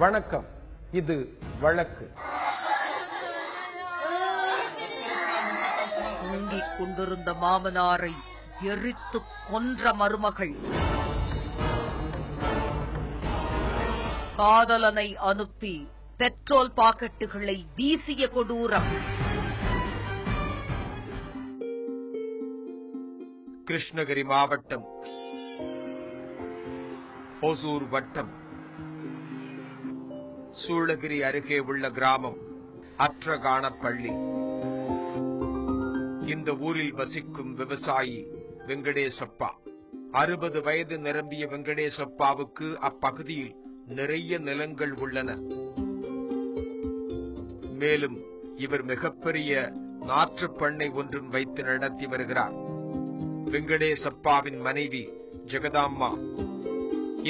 வணக்கம். இது வழக்கு. தூங்கிக் கொண்டிருந்த மாமனாரை எரித்து கொன்ற மருமகள், காதலனை அனுப்பி பெட்ரோல் பாக்கெட்டுகளை வீசிய கொடூரம். கிருஷ்ணகிரி மாவட்டம் ஓசூர் வட்டம் சூளகிரி அருகே உள்ள கிராமம் அற்றகானப்பள்ளி. இந்த ஊரில் வசிக்கும் விவசாயி வெங்கடேசப்பா. 60 வயது நிரம்பிய வெங்கடேசப்பாவுக்கு அப்பகுதியில் நிறைய நிலங்கள் உள்ளன. மேலும் இவர் மிகப்பெரிய நாற்றுப் பண்ணை ஒன்றும் வைத்து நடத்தி வருகிறார். வெங்கடேசப்பாவின் மனைவி ஜெகதாம்மா.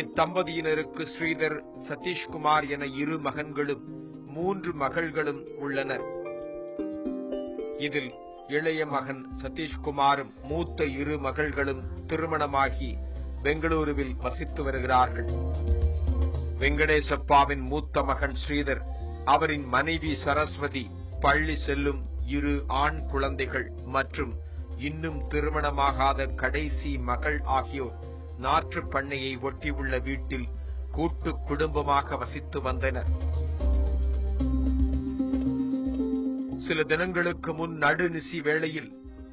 இத்தம்பதியினருக்கு ஸ்ரீதர், சதீஷ்குமார் என 2 மகன்களும் 3 மகள்களும் உள்ளனர். இதில் இளைய மகன் சதீஷ்குமாரும் மூத்த 2 மகள்களும் திருமணமாகி பெங்களூருவில் வசித்து வருகிறார்கள். வெங்கடேசப்பாவின் மூத்த மகன் ஸ்ரீதர், அவரின் மனைவி சரஸ்வதி, பள்ளி செல்லும் 2 ஆண் குழந்தைகள் மற்றும் இன்னும் திருமணமாகாத கடைசி மகள் ஆகியோர் நாற்றுப் பண்ணையை ஒட்டியுள்ள வீட்டில் கூட்டு குடும்பமாக வசித்து வந்தனர். சில தினங்களுக்கு முன் நடுநிசி வேளையில்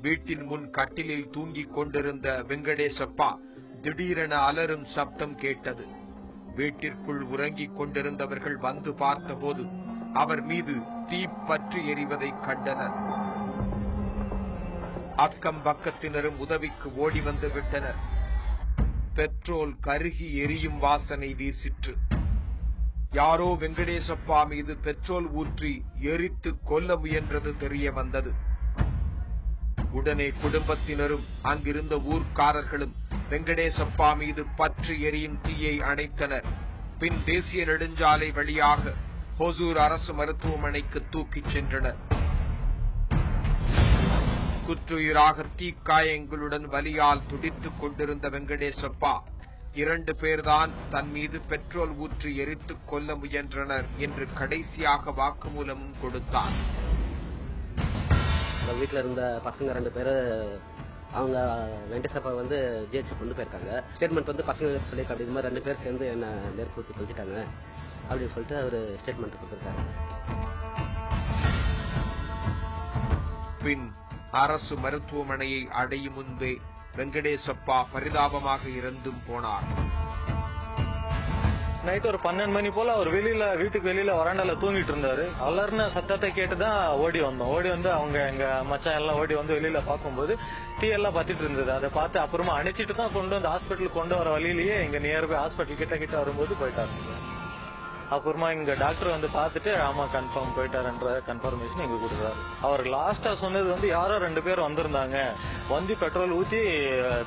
வீட்டின் முன் கட்டிலில் தூங்கிக் கொண்டிருந்த வெங்கடேசப்பா திடீரென அலறும் சப்தம் கேட்டது. வீட்டிற்குள் உறங்கிக் கொண்டிருந்தவர்கள் வந்து பார்த்தபோது அவர் மீது தீ பற்றி எரிவதை கண்டனர். அக்கம் பக்கத்தினரும் உதவிக்கு ஓடி வந்து விட்டனர். பெட்ரோல் கருகி எரியும் வாசனை வீசிற்று. யாரோ வெங்கடேசப்பா மீது பெட்ரோல் ஊற்றி எரித்து கொல்ல முயன்றது தெரிய வந்தது. உடனே குடும்பத்தினரும் அங்கிருந்த ஊர்க்காரர்களும் வெங்கடேசப்பா மீது பற்றி எரியும் தீயை அணைத்தனர். பின் தேசிய நெடுஞ்சாலை வழியாக ஓசூர் அரசு மருத்துவமனைக்கு தூக்கிச் சென்றனர். குற்றுயிராக தீக்காயங்களுடன் வலியால் துடித்துக் கொண்டிருந்த வெங்கடேசப்பா 2 பேர்தான் தன் மீது பெட்ரோல் ஊற்றி எரித்துக் கொல்ல முயன்றனர் என்று கடைசியாக வாக்குமூலமும் கொடுத்தார். வீட்டில் இருந்த பசங்க 2 பேர் அவங்க வெங்கடேசப்பா ஜிஹெச் கொண்டு போயிருக்காங்க. ஸ்டேட்மெண்ட் பசங்க சொல்லியிருக்காங்க, இது மாதிரி 2 பேர் சேர்ந்து என்ன நெருப்பூட்டி கொளுத்திட்டாங்க அப்படின்னு சொல்லிட்டு அவர் ஸ்டேட்மெண்ட் கொடுத்திருக்காரு. பின் அரசு மருத்துவமனையை அடையும் முன்பே வெங்கடேசப்பா பரிதாபமாக இறந்தும் போனார். நைட் ஒரு 12 மணி போல அவர் வீட்டுக்கு வெளியில வராண்டால தூங்கிட்டு இருந்தாரு. அலர்ன சத்தத்தை கேட்டுதான் ஓடி வந்தோம். ஓடி வந்து அவங்க எங்க மச்சான் எல்லாம் ஓடி வந்து வெளியில பார்க்கும்போது தீ எல்லாம் பத்திட்டு இருந்தது. அதை பார்த்து அப்புறமா அணைச்சிட்டு தான் கொண்டு வந்து ஹாஸ்பிட்டலுக்கு கொண்டு வர வழியிலேயே எங்க நியர்பை ஹாஸ்பிட்டல் கிட்ட வரும்போது போயிட்டாரு. அப்புறமா இங்க டாக்டர் பார்த்துட்டு ஆமா கன்ஃபார்ம் போயிட்டாருன்ற கன்ஃபர்மேஷன் எங்க கொடுத்தாரு. அவர் லாஸ்டா சொன்னது யாரோ 2 பேர் வந்திருந்தாங்க, வந்து பெட்ரோல் ஊத்தி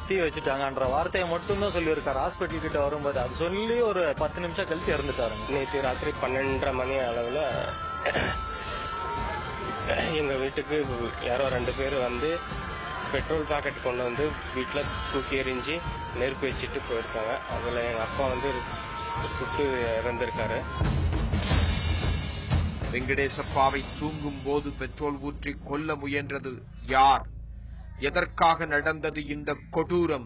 தீ வச்சுட்டாங்கன்ற வார்த்தையை மட்டும் தான் சொல்லியிருக்காரு ஹாஸ்பிட்டல் கிட்ட வரும்போது. அது சொல்லி ஒரு 10 நிமிஷம் கழிச்சு இறந்துட்டாரு. நேற்று ராத்திரி 12:30 மணி அளவுல எங்க வீட்டுக்கு யாரோ 2 பேர் வந்து பெட்ரோல் பாக்கெட் கொண்டு வந்து வீட்டுல தூக்கி எறிஞ்சு நெருப்பு வச்சுட்டு போயிருக்காங்க. அதுல எங்க அப்பா சுட்டு இறந்திருக்காரு. வெங்கடேசப்பாவை தூங்கும் போது பெட்ரோல் ஊற்றி கொல்ல முயன்றது யார்? எதற்காக நடந்தது இந்த கொடூரம்?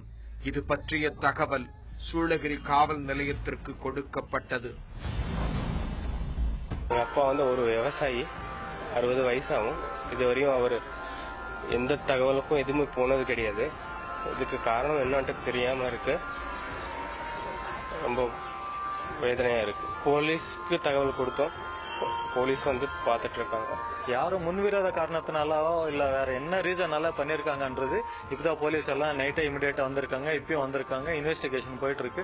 இது பற்றிய தகவல் சூளகிரி காவல் நிலையத்திற்கு கொடுக்கப்பட்டது. எங்க அப்பா ஒரு விவசாயி, 60 வயசாகும். இதுவரையும் அவர் எந்த தகவலுக்கும் எதுவுமே போனது கிடையாது. இதுக்கு காரணம் என்னன்ட்டு தெரியாம இருக்கு. ரொம்ப வேதனையா இருக்கு. போலீஸ்க்கு தகவல் கொடுத்தோம். போலீஸ் பாத்துட்டு இருக்காங்க. யாரும் முன்விரோத காரணத்தினாலோ இல்ல வேற என்ன ரீசனால பண்ணிருக்காங்கன்றது இப்பதான் போலீஸ் எல்லாம் நைட்டே இமிடியேட்டா வந்திருக்காங்க. இப்பயும் வந்திருக்காங்க. இன்வெஸ்டிகேஷன் போயிட்டு இருக்கு.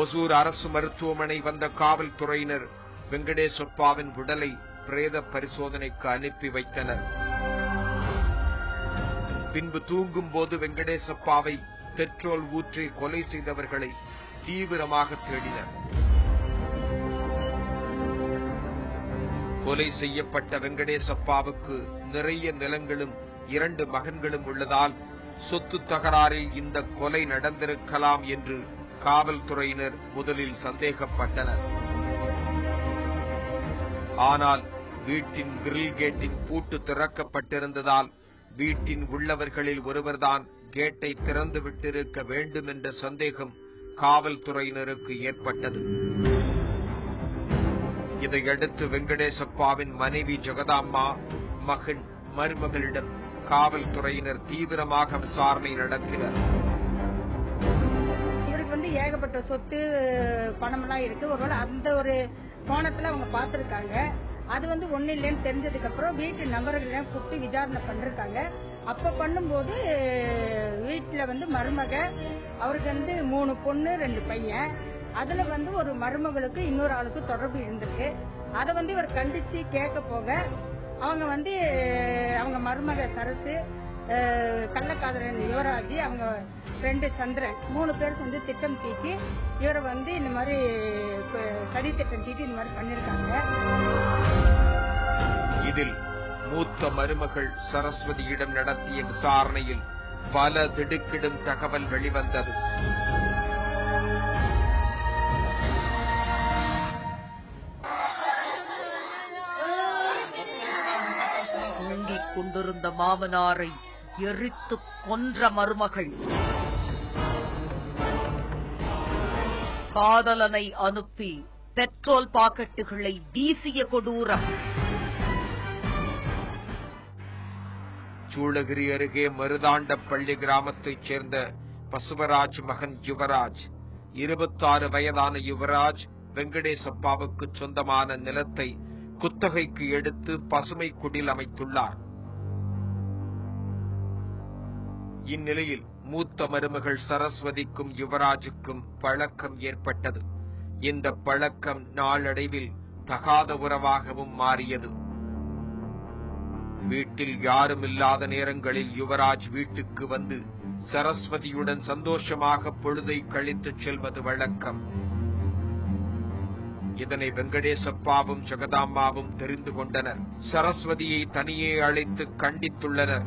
ஓசூர் அரசு மருத்துவமனை வந்த காவல்துறையினர் வெங்கடேசப்பாவின் உடலை பிரேத பரிசோதனைக்கு அனுப்பி வைத்தனர். பின்பு தூங்கும் போது வெங்கடேசப்பாவை பெட்ரோல் ஊற்றி கொலை செய்தவர்களை தீவிரமாக தேடினர். கொலை செய்யப்பட்ட வெங்கடேசப்பாவுக்கு நிறைய நிலங்களும் 2 மகன்களும் உள்ளதால் சொத்து தகராறில் இந்த கொலை நடந்திருக்கலாம் என்று காவல்துறையினர் முதலில் சந்தேகப்பட்டனர். ஆனால் வீட்டின் கிரில் கேட்டின் பூட்டு திறக்கப்பட்டிருந்ததால் வீட்டின் உள்ளவர்களில் ஒருவர்தான் கேட்டை திறந்து விட்டிருக்க வேண்டும் என்ற சந்தேகம் காவல்துறையினருக்கு ஏற்பட்டது. இதையடுத்து வெங்கடேசப்பாவின் மனைவி ஜெகதாம்மா மகன் மருமகளிடம் காவல்துறையினர் தீவிரமாக விசாரணை நடத்தினர். இவருக்கு ஏகப்பட்ட சொத்து பணமெல்லாம் இருக்கு. ஒருவேளை அந்த ஒரு கோணத்துல அவங்க பாத்துருக்காங்க. அது ஒண்ணு இல்லைன்னு தெரிஞ்சதுக்கு அப்புறம் வீட்டு நபர்களை கூப்பிட்டு விசாரணை பண்ணிருக்காங்க. அப்ப பண்ணும்போது வீட்டுல மருமக அவருக்கு 3 பொண்ணு 2 பையன். அதுல ஒரு மருமகளுக்கு இன்னொரு ஆளுக்கு தொடர்பு இருந்திருக்கு. அதை இவர் கண்டிச்சு கேட்க போக அவங்க அவங்க மருமக சரசு, கள்ளக்காதலன் யுவராஜ், அவங்க ஃப்ரெண்டு சந்திரன் 3 பேருக்கு திட்டம் தீட்டி இவரை இந்த மாதிரி சதி திட்டம் தீட்டி இந்த மாதிரி பண்ணிருக்காங்க. இதில் மூத்த மருமகள் சரஸ்வதியிடம் நடத்திய விசாரணையில் பல திடுக்கிடும் தகவல் வெளிவந்தது. தூங்கிக் கொண்டிருந்த மாமனாரை எரித்து கொன்ற மருமகள், காதலனை அனுப்பி பெட்ரோல் பாக்கெட்டுகளை வீசிய கொடூரம். சூளகிரி அருகே மருதாண்டப்பள்ளி கிராமத்தைச் சேர்ந்த பசுவராஜ் மகன் யுவராஜ். 26 வயதான யுவராஜ் வெங்கடேசப்பாவுக்கு சொந்தமான நிலத்தை குத்தகைக்கு எடுத்து பசுமை குடில் அமைத்துள்ளார். இந்நிலையில் மூத்த மருமகள் சரஸ்வதிக்கும் யுவராஜுக்கும் பழக்கம் ஏற்பட்டது. இந்த பழக்கம் நாளடைவில் தகாத உறவாகவும் மாறியது. வீட்டில் யாரும் இல்லாத நேரங்களில் யுவராஜ் வீட்டுக்கு வந்து சரஸ்வதியுடன் சந்தோஷமாக பொழுதை கழித்து செல்வது வழக்கம். இதனை வெங்கடேசப்பாவும் ஜெகதாம்மாவும் தெரிந்து கொண்டனர். சரஸ்வதியை தனியே அழைத்து கண்டித்துள்ளனர்.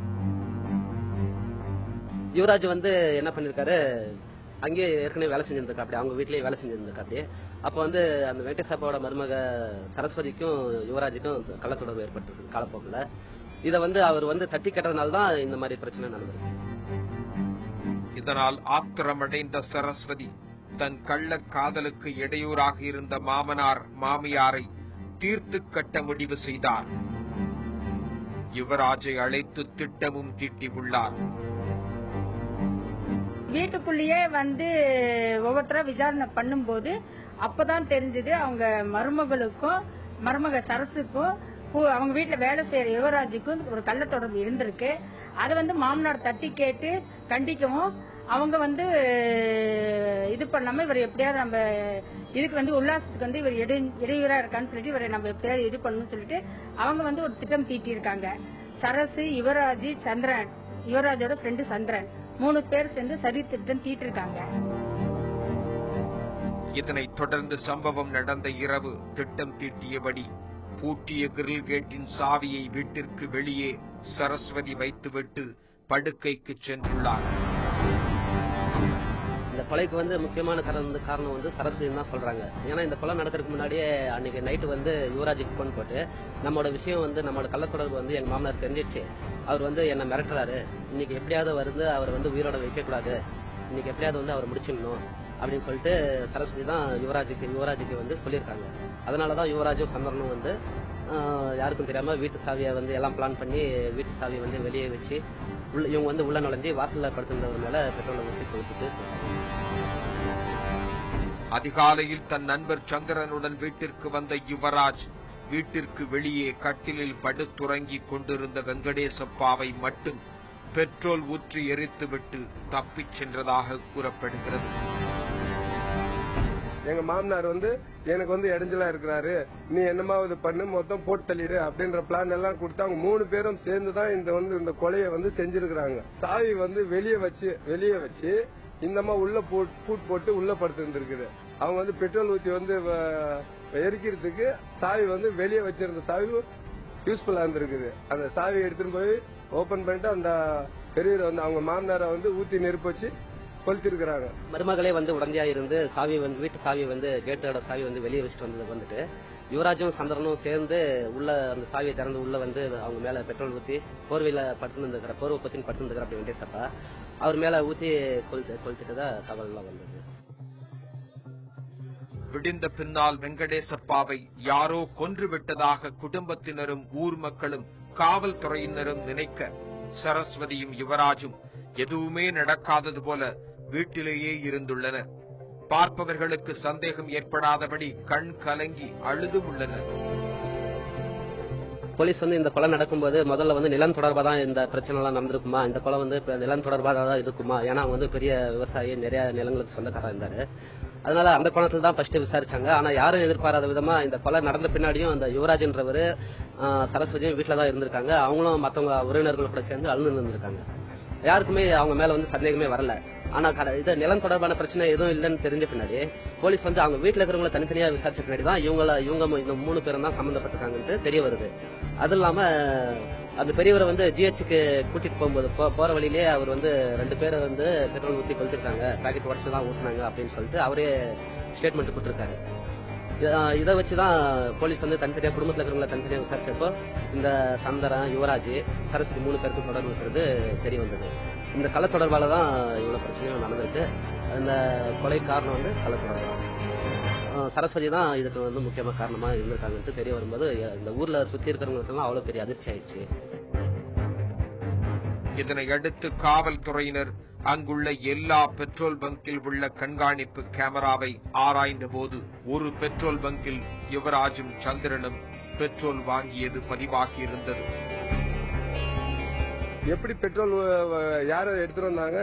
யுவராஜ் என்ன பண்ணிருக்காரு, அங்கேயே ஏற்கனவே வேலை செஞ்சிருந்தா, அப்படி அவங்க வீட்லயே வேலை செஞ்சிருந்தா. அப்படி அப்ப அந்த வெங்கடேசப்பாவோட மருமக சரஸ்வதிக்கும் யுவராஜுக்கும் கள்ளத்தொடர்பு ஏற்பட்டிருக்கு காலப்போக்கில். இதை அவர் தட்டி கேட்டதுனால்தான் இந்த மாதிரி பிரச்சனை நடந்தது. இதனால் ஆத்திரமடைந்த சரஸ்வதி தன் கள்ள காதலுக்கு இடையூறாக இருந்த மாமனார் மாமியாரை தீர்த்து கட்ட முடிவு செய்தார். யுவராஜை அழைத்து திட்டமும் தீட்டியுள்ளார். வீட்டுக்குள்ளேயே ஒவ்வொருத்தர விசாரணை பண்ணும்போது அப்பதான் தெரிஞ்சது அவங்க மருமகளுக்கும் மருமக சரசுக்கும் அவங்க வீட்டுல வேலை செய்யற யுவராஜுக்கும் ஒரு கள்ள தொடர்பு இருந்திருக்கு. அதை மாமனார் தட்டி கேட்டு கண்டிக்கவும் அவங்க இது பண்ணாம இவர் எப்படியாவது நம்ம இதுக்கு உல்லாசத்துக்கு இவர் இடையூறா இருக்கான்னு சொல்லிட்டு இவரை நம்ம எப்படியாவது இது பண்ணணும்னு சொல்லிட்டு அவங்க ஒரு திட்டம் தீட்டி இருக்காங்க. சரசு, யுவராஜ், சந்திரன், யுவராஜோட ஃப்ரெண்டு சந்திரன் 3 பேர் சேர்ந்து சதி திட்டம் தீட்டிருக்காங்க. இதனைத் தொடர்ந்து சம்பவம் நடந்த இரவு திட்டம் தீட்டியபடி பூட்டிய கிரில் கேட்டின் சாவியை வீட்டிற்கு வெளியே சரஸ்வதி வைத்துவிட்டு படுக்கைக்கு சென்றுள்ளார். இந்த கொலைக்கு முக்கியமான காரணம் சரஸ்வதி தான் சொல்றாங்க. ஏன்னா இந்த கொலை நடக்கிறதுக்கு முன்னாடியே அன்னைக்கு நைட்டு யுவராஜுக்கு போன் போட்டு நம்மளோட விஷயம் நம்மளோட கள்ளத்தொடர்பு எங்க மாமனார் தெரிஞ்சிச்சு, அவர் என்ன மிரட்டுறாரு, இன்னைக்கு எப்படியாவது அவர் உயிரோட வைக்க கூடாது, இன்னைக்கு எப்படியாவது அவர் முடிச்சிடணும் அப்படின்னு சொல்லிட்டு சரஸ்வதி தான் யுவராஜுக்கு சொல்லியிருக்காங்க. அதனாலதான் யுவராஜும் சந்திரனும் யாருக்கும் தெரியாம வீட்டு சாவியை எல்லாம் பிளான் பண்ணி வீட்டு சாவியை வெளியே வச்சு இவங்க உள்ள நுழைஞ்சி வாசல்ல படுத்திருந்தவர் மேல பெட்ரோலை ஊற்றி கொடுத்துட்டு. அதிகாலையில் தன் நண்பர் சந்திரனுடன் வீட்டிற்கு வந்த யுவராஜ் வீட்டிற்கு வெளியே கட்டிலில் படுத்துறங்கிக் கொண்டிருந்த வெங்கடேசப்பாவை மட்டும் பெட்ரோல் ஊற்றி எரித்துவிட்டு தப்பிச் சென்றதாக கூறப்படுகிறது. எங்க மாமனார் எனக்கு இடைஞ்சலா இருக்கிறாரு, நீ என்னமாவது பண்ணு, மொத்தம் போட்டு தள்ளிடு அப்படின்ற பிளான் எல்லாம் கொடுத்து அவங்க 3 பேரும் சேர்ந்துதான் இந்த கொலையை செஞ்சிருக்கிறாங்க. சாவி வெளியே வச்சு இந்தமா உள்ள பூட் போட்டு உள்ள படுத்திருந்திருக்குது. அவங்க பெட்ரோல் ஊத்தி எரிக்கிறதுக்கு சாவி வெளியே வச்சிருந்த சாவி யூஸ்ஃபுல்லா இருந்திருக்குது. அந்த சாவி எடுத்துட்டு போய் ஓபன் பண்ணிட்டு அந்த பெரிய அவங்க மாமனாரை ஊத்தி நெருப்பு வச்சு கொளுத்திருக்கிறாங்க. மருமகளே வந்து உடந்தையா இருந்து சாவி வந்து வீட்டு சாவி வந்து கேட்டோட சாவி வந்து வெளியே வச்சுட்டு வந்தது வந்துட்டு யுவராஜும் சந்திரனும் சேர்ந்து உள்ள அந்த சாவியை திறந்து உள்ள வந்து அவங்க மேல பெட்ரோல் ஊத்தி போர்வையில படுத்துருந்துக்கிற போர்வை பத்தி படுத்துருந்துக்கிற அப்படி வெங்கடேசப்பா அவர் மேல ஊத்தி கொளுத்திட்டதா தகவல் எல்லாம் வந்தது. விடிந்த பின்னால் வெங்கடேசப்பாவை யாரோ கொன்றுவிட்டதாக குடும்பத்தினரும் ஊர் மக்களும் காவல்துறையினரும் நினைக்க சரஸ்வதியும் யுவராஜும் எதுவுமே நடக்காதது போல வீட்டிலேயே இருந்துள்ளனர். பார்ப்பவர்களுக்கு சந்தேகம் ஏற்படாதபடி கண் கலங்கி அழுதும் உள்ளனர். போலீஸ் வந்து இந்த கொலை நடக்கும்போது முதல்ல வந்து நிலம் தொடர்பா தான் இந்த பிரச்சனை எல்லாம் நடந்திருக்குமா, இந்த கொலை வந்து நிலம் தொடர்பா தான் இருக்குமா, ஏன்னா அவங்க வந்து பெரிய விவசாயி நிறைய நிலங்களுக்கு சொந்தக்காரா இருந்தாரு. அதனால அந்த கோணத்துல தான் ஃபர்ஸ்ட் விசாரிச்சாங்க. ஆனா யாரும் எதிர்பாராத விதமா இந்த கொலை நடந்த பின்னாடியும் அந்த யுவராஜ்ன்றவரு சரஸ்வதியும் வீட்டுல தான் இருந்திருக்காங்க. அவங்களும் மத்தவங்க உறவினர்கள் கூட சேர்ந்து அழுந்து இருந்திருக்காங்க. யாருக்குமே அவங்க மேல வந்து சந்தேகமே வரல. ஆனா இது நிலம் தொடர்பான பிரச்சனை எதுவும் இல்லைன்னு தெரிஞ்ச பின்னாடி போலீஸ் வந்து அவங்க வீட்டுல இருக்கிறவங்களை தனித்தனியா விசாரிச்ச பின்னாடி தான் இவங்க இந்த 3 பேரும் தான் சம்பந்தப்பட்டிருக்காங்கன்னு தெரிய வருது. அது இல்லாம அந்த பெரியவரை வந்து ஜிஹெச்சுக்கு கூட்டிட்டு போகும்போது போற வழியிலேயே அவர் வந்து 2 பேரை வந்து பெட்ரோல் ஊத்தி கொளுத்திருக்காங்க, பாக்கெட் உடச்சு தான் ஊற்றினாங்க அப்படின்னு சொல்லிட்டு அவரே ஸ்டேட்மெண்ட் கொடுத்திருக்காரு. இதை வச்சுதான் போலீஸ் வந்து தனித்தனியா குடும்பத்தில் இருக்கிறவங்களை தனித்தனியா விசாரிச்சப்போ இந்த சந்திரன் யுவராஜ் சரஸ்வதி 3 பேருக்கும் தொடர்பு இருக்கிறது தெரிய வந்தது. இந்த கள்ள தொடர்பால தான் இவ்வளவு பிரச்சனையும் நடந்திருக்கு. இந்த கொலை காரணம் வந்து கள்ள தொடர்பு. சரஸ்வதி தான் இதுக்கு வந்து முக்கியமா காரணமா இருந்திருக்காங்கன்னு தெரிய வரும்போது இந்த ஊர்ல சுத்தி இருக்கிறவங்களுக்கு அவ்வளவு பெரிய அதிர்ச்சி ஆயிடுச்சு. இதனையடுத்து காவல்துறையினர் அங்குள்ள எல்லா பெட்ரோல் பங்கில் உள்ள கண்காணிப்பு கேமராவை ஆராய்ந்த போது ஒரு பெட்ரோல் பங்கில் யுவராஜும் சந்திரனும் பெட்ரோல் வாங்கியது பதிவாகி இருந்தது. எப்படி பெட்ரோல் யார எடுத்துட்டு வந்தாங்க,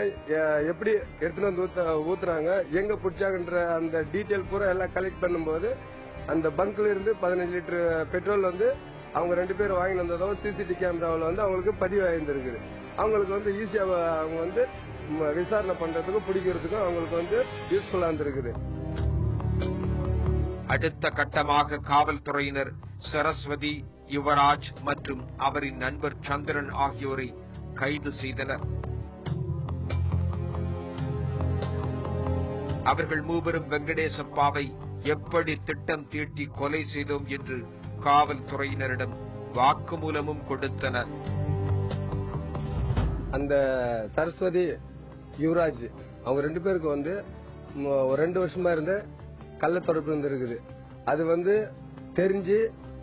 எப்படி எடுத்துட்டு வந்து ஊத்துறாங்க, எங்க பிடிச்சாங்கன்ற அந்த டீட்டெயில் பூரா எல்லாம் கலெக்ட் பண்ணும்போது அந்த பங்க்ல இருந்து 15 லிட்டர் பெட்ரோல் வந்து அவங்க 2 பேரும் வாங்கி வந்ததும் சிசிடிவி கேமராவில் வந்து அவங்களுக்கு பதிவாயிருந்திருக்கு. அவங்களுக்கு வந்து ஈஸியா அவங்க வந்து விசாரணை பண்றதுக்கும் பிடிக்கிறதுக்கும் அவங்களுக்கு வந்து யூஸ்ஃபுல்லா இருந்திருக்குது. அடுத்த கட்டமாக காவல்துறையினர் சரஸ்வதி, யுவராஜ் மற்றும் அவரின் நண்பர் சந்திரன் ஆகியோரை கைது செய்தனர். அவர்கள் மூவரும் வெங்கடேசப்பாவை எப்படி திட்டம் தீட்டி கொலை செய்தோம் என்று காவல்துறையினரிடம் வாக்குமூலமும் கொடுத்தனர். அந்த சரஸ்வதி, யுவராஜ் அவங்க 2 பேருக்கு வந்து 2 வருஷமா இருந்த கள்ள தொடர்பு இருந்திருக்குது. அது வந்து தெரிஞ்சு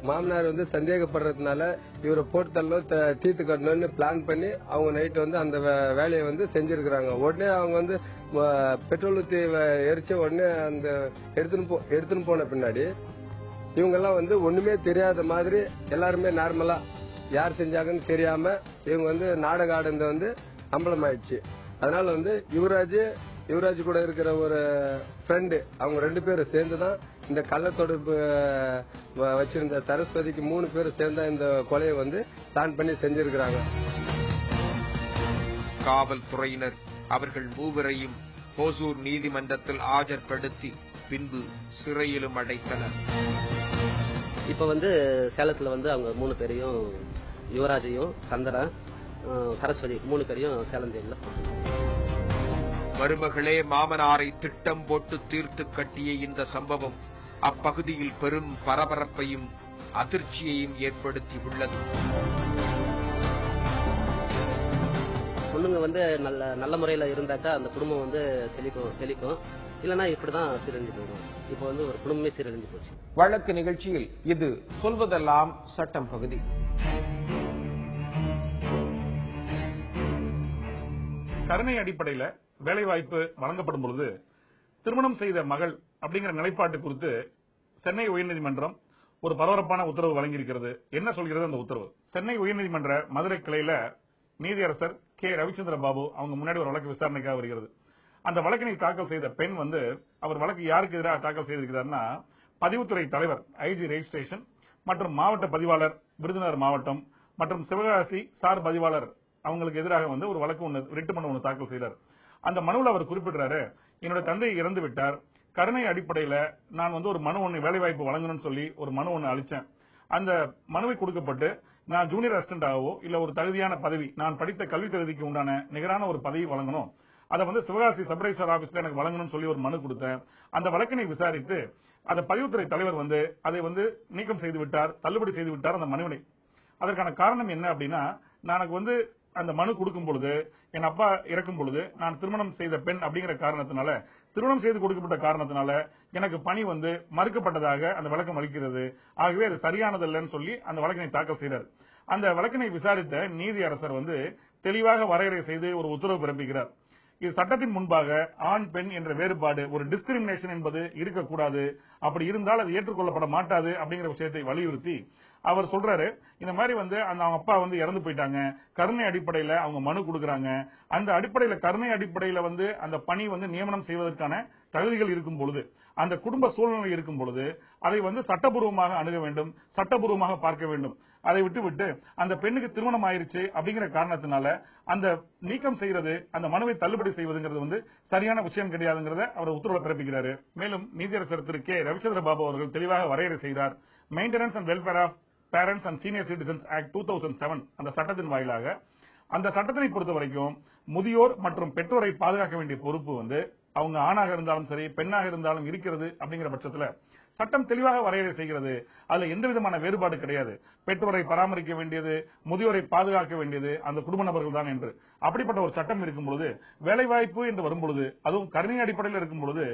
மாமனார் வந்து சந்தேகப்படுறதுனால இவரை போட்டு தள்ளணும் தீர்த்து கட்டணும்னு பிளான் பண்ணி அவங்க நைட்டு வந்து அந்த வேலையை வந்து செஞ்சிருக்கிறாங்க. உடனே அவங்க வந்து பெட்ரோல் ஊற்றி எரிச்ச உடனே அந்த எடுத்துன்னு போன பின்னாடி இவங்கெல்லாம் வந்து ஒண்ணுமே தெரியாத மாதிரி எல்லாருமே நார்மலா யார் செஞ்சாங்கன்னு தெரியாம இவங்க வந்து நாடக ஆடுந்த வந்து அம்பலம் ஆயிடுச்சு. அதனால வந்து யுவராஜ் கூட இருக்கிற ஒரு ஃப்ரெண்டு அவங்க 2 பேரும் சேர்ந்துதான் இந்த கள்ள தொடர்பு வச்சிருந்த சரஸ்வதிக்கு 3 பேரும் சேர்ந்தா இந்த கொலையை வந்து பிளான் பண்ணி செஞ்சிருக்கிறாங்க. காவல்துறையினர் அவர்கள் மூவரையும் ஓசூர் நீதிமன்றத்தில் ஆஜர்படுத்தி பின்பு சிறையிலும் அடைத்தனர். இப்ப வந்து சேலத்துல வந்து அவங்க 3 பேரையும் யுவராஜையும் சந்திரன் சரஸ்வதி 3 பேரையும் சேலம் ஜெயில. மருமகளே மாமனாரை திட்டம் போட்டு தீர்த்து கட்டிய இந்த சம்பவம் அப்பகுதியில் பெரும் பரபரப்பையும் அதிர்ச்சியையும் ஏற்படுத்தி உள்ளது. பொண்ணுங்க வந்து நல்ல முறையில இருந்தாக்கா அந்த குடும்பம் வந்து செழிக்கும். இல்லன்னா இப்படிதான் சீரழிஞ்சு போயிடும். இப்ப வந்து ஒரு குடும்பமே சீரழிஞ்சு போச்சு. வழக்கு நிகழ்ச்சியில் இது சொல்வதெல்லாம் சட்டம் பகுதி. கருணை அடிப்படையில வேலை வாய்ப்பு வழங்கப்படும் பொழுது திருமணம் செய்த மகள் அப்படிங்கிற நிலைப்பாட்டு குறித்து சென்னை உயர்நீதிமன்றம் ஒரு பரபரப்பான உத்தரவு வழங்கியிருக்கிறது. என்ன சொல்கிறது அந்த உத்தரவு? சென்னை உயர்நீதிமன்ற மதுரை கிளையில நீதியரசர் கே. ரவிச்சந்திர பாபு அவங்க முன்னாடி ஒரு வழக்கு விசாரணைக்காக வருகிறது. அந்த வழக்கினை தாக்கல் செய்த பெண் வந்து அவர் வழக்கு யாருக்கு எதிராக தாக்கல் செய்திருக்கிறார்னா பதிவுத்துறை தலைவர் ஐஜி ரெஜிஸ்ட்ரேஷன் மற்றும் மாவட்ட பதிவாளர் விருதுநகர் மாவட்டம் மற்றும் சிவகாசி சார் பதிவாளர் அவங்களுக்கு எதிராக வந்து ஒரு வழக்கு ரிட்டு மனு ஒன்று தாக்கல் செய்தார். அந்த மனுவில் அவர் குறிப்பிடுறாரு, என்னோட தந்தை இறந்து விட்டார், கருணை அடிப்படையில நான் வந்து ஒரு மனு ஒன்று வேலைவாய்ப்பு வழங்கணும்னு சொல்லி ஒரு மனு ஒன்று அளிச்சேன். அந்த மனுவை கொடுக்கப்பட்டு நான் ஜூனியர் அசிஸ்டன்ட் ஆகவோ இல்ல ஒரு தகுதியான பதவி நான் படித்த கல்வி தகுதிக்கு உண்டான நிகரான ஒரு பதவி வழங்கணும், அதை வந்து சிவகாசி சப்ரைசர் ஆபீஸ்ல எனக்கு வழங்கணும்னு சொல்லி ஒரு மனு கொடுத்தேன். அந்த வழக்கினை விசாரித்து அந்த பதிவுத்துறை தலைவர் வந்து அதை வந்து நீக்கம் செய்து விட்டார், தள்ளுபடி செய்து விட்டார் அந்த மனுவினை. அதற்கான காரணம் என்ன அப்படின்னா, எனக்கு வந்து அந்த மனு கொடுக்கும் பொழுது என் அப்பா இறக்கும் பொழுது நான் திருமணம் செய்த பெண் அப்படிங்கிற காரணத்தினால, திருமணம் செய்து கொடுக்கப்பட்ட காரணத்தினால எனக்கு பணி வந்து மறுக்கப்பட்டதாக அந்த வழக்கம் அளிக்கிறது. ஆகவே அது சரியானதல்லன்னு சொல்லி அந்த வழக்கினை தாக்கல் செய்தார். அந்த வழக்கினை விசாரித்த நீதி அரசர் வந்து தெளிவாக வரையறை செய்து ஒரு உத்தரவு பிறப்பிக்கிறார். இது சட்டத்தின் முன்பாக ஆண் பெண் என்ற வேறுபாடு, ஒரு டிஸ்கிரிமினேஷன் என்பது இருக்கக்கூடாது, அப்படி இருந்தால் அது ஏற்றுக்கொள்ளப்பட மாட்டாது அப்படிங்கிற விஷயத்தை வலியுறுத்தி அவர் சொல்றாரு, இந்த மாதிரி வந்து அவங்க அப்பா வந்து இறந்து போயிட்டாங்க, கருணை அடிப்படையில அவங்க மனு கொடுக்கறாங்க, அந்த அடிப்படையில கருணை அடிப்படையில வந்து அந்த பணி வந்து நியமனம் செய்வதற்கான தகுதிகள் இருக்கும் பொழுது, அந்த குடும்ப சூழ்நிலை இருக்கும் பொழுது அதை வந்து சட்டபூர்வமாக அணுக வேண்டும், சட்டபூர்வமாக பார்க்க வேண்டும். அதை விட்டு அந்த பெண்ணுக்கு திருமணம் ஆயிருச்சு அப்படிங்கிற காரணத்தினால அந்த நீக்கம் செய்யறது, அந்த மனுவை தள்ளுபடி செய்வதுங்கிறது வந்து சரியான விஷயம் கிடையாதுங்கிறத அவர் உத்தரவு பிறப்பிக்கிறாரு. மேலும் நீதியரசர் திரு கே ரவிச்சந்திர பாபு அவர்கள் தெளிவாக வரையறை செய்தார். Maintenance and welfare of parents and senior citizens act 2007 அந்த சட்டத்தின் வாயிலாக, அந்த சட்டத்தினை பொறுத்த வரைக்கும் முதியோர் மற்றும் பெற்றோரை பாதுகாக்க வேண்டிய பொறுப்பு வந்து அவங்க ஆணாக இருந்தாலும் சரி பெண்ணாக இருந்தாலும் இருக்கிறது. அப்படிங்கிற பட்சத்துல சட்டம் தெளிவாக வரையறை செய்கிறது. அதுல எந்த விதமான வேறுபாடு கிடையாது. பெற்றோரை பராமரிக்க வேண்டியது, முதியோரை பாதுகாக்க வேண்டியது அந்த குடும்ப நபர்கள் தான் என்று. அப்படிப்பட்ட ஒரு சட்டம் இருக்கும் பொழுது, வேலைவாய்ப்பு என்று வரும்பொழுது, அதுவும் கருணை அடிப்படையில் இருக்கும் பொழுது,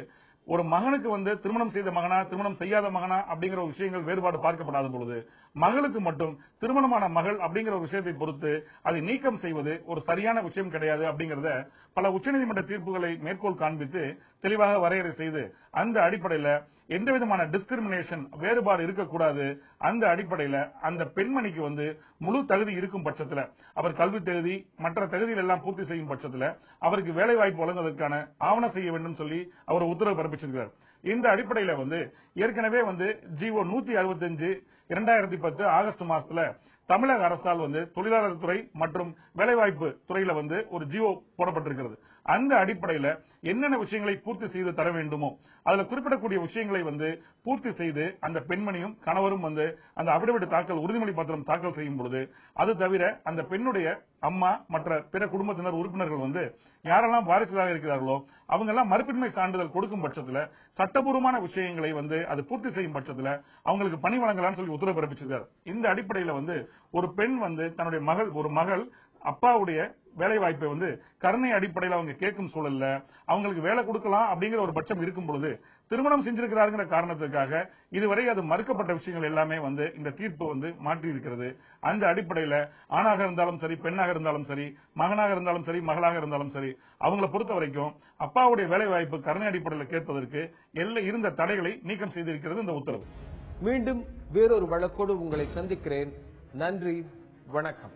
ஒரு மகனுக்கு வந்து திருமணம் செய்த மகனா திருமணம் செய்யாத மகனா அப்படிங்கிற ஒரு விஷயங்கள் வேறுபாடு பார்க்கப்படாத பொழுது, மகளுக்கு மட்டும் திருமணமான மகள் அப்படிங்கிற ஒரு விஷயத்தை பொறுத்து அதை நீக்கம் செய்வது ஒரு சரியான விஷயம் கிடையாது அப்படிங்கறத பல உச்சநீதிமன்ற தீர்ப்புகளை மேற்கோள் காண்பித்து தெளிவாக வரையறை செய்து, அந்த அடிப்படையில எந்த விதமான டிஸ்கிரிமினேஷன் வேறுபாடு இருக்கக்கூடாது. அந்த அடிப்படையில அந்த பெண்மணிக்கு வந்து முழு தகுதி இருக்கும் பட்சத்துல, அவர் கல்வி தகுதி மற்ற தகுதிகள் எல்லாம் பூர்த்தி செய்யும் பட்சத்துல அவருக்கு வேலை வாய்ப்பு வழங்குவதற்கான ஆவணம் செய்ய வேண்டும் சொல்லி அவர் உத்தரவு பிறப்பிச்சிருக்கிறார். இந்த அடிப்படையில வந்து ஏற்கனவே வந்து ஜிஓ 165 2010 ஆகஸ்ட் மாசத்துல தமிழக அரசால் வந்து தொழிலாளர் துறை மற்றும் வேலைவாய்ப்பு துறையில வந்து ஒரு ஜிஓ போடப்பட்டிருக்கிறது. அந்த அடிப்படையில என்னென்ன விஷயங்களை பூர்த்தி செய்து தர வேண்டுமோ அதுல குறிப்பிடக்கூடிய விஷயங்களை வந்து பூர்த்தி செய்து அந்த பெண்மணியும் கணவரும் வந்து அந்த அபிடவிட் தாக்கல் உறுதிமொழி பத்திரம் தாக்கல் செய்யும் பொழுது, அது தவிர அந்த பெண்ணுடைய அம்மா மற்ற பிற குடும்பத்தினர் உறுப்பினர்கள் வந்து யாரெல்லாம் வாரிசுகளாக இருக்கிறார்களோ அவங்க எல்லாம் மறுப்பின்மை சான்றிதழ் கொடுக்கும் பட்சத்துல, சட்டபூர்வமான விஷயங்களை வந்து அது பூர்த்தி செய்யும் பட்சத்துல அவங்களுக்கு பணி வழங்கலாம்னு சொல்லி உத்தரவு பிறப்பிச்சிருக்காரு. இந்த அடிப்படையில வந்து ஒரு பெண் வந்து தன்னுடைய மகள் அப்பாவுடைய வேலை வாய்ப்பை வந்து கருணை அடிப்படையில் அவங்க கேட்கும் சூழல்ல அவங்களுக்கு வேலை கொடுக்கலாம் அப்படிங்கிற ஒரு பட்சம் இருக்கும் பொழுது, திருமணம் செஞ்சிருக்கிறாருங்கிற காரணத்துக்காக இதுவரை அது மறுக்கப்பட்ட விஷயங்கள் எல்லாமே வந்து இந்த தீர்ப்பு வந்து மாற்றி இருக்கிறது. அந்த அடிப்படையில ஆணாக இருந்தாலும் சரி பெண்ணாக இருந்தாலும் சரி மகனாக இருந்தாலும் சரி மகளாக இருந்தாலும் சரி அவங்களை பொறுத்த வரைக்கும் அப்பாவுடைய வேலை வாய்ப்பு கருணை அடிப்படையில் கேட்பதற்கு இருந்த தடைகளை நீக்கம் செய்திருக்கிறது இந்த உத்தரவு. மீண்டும் வேறொரு வழக்கோடு உங்களை சந்திக்கிறேன். நன்றி, வணக்கம்.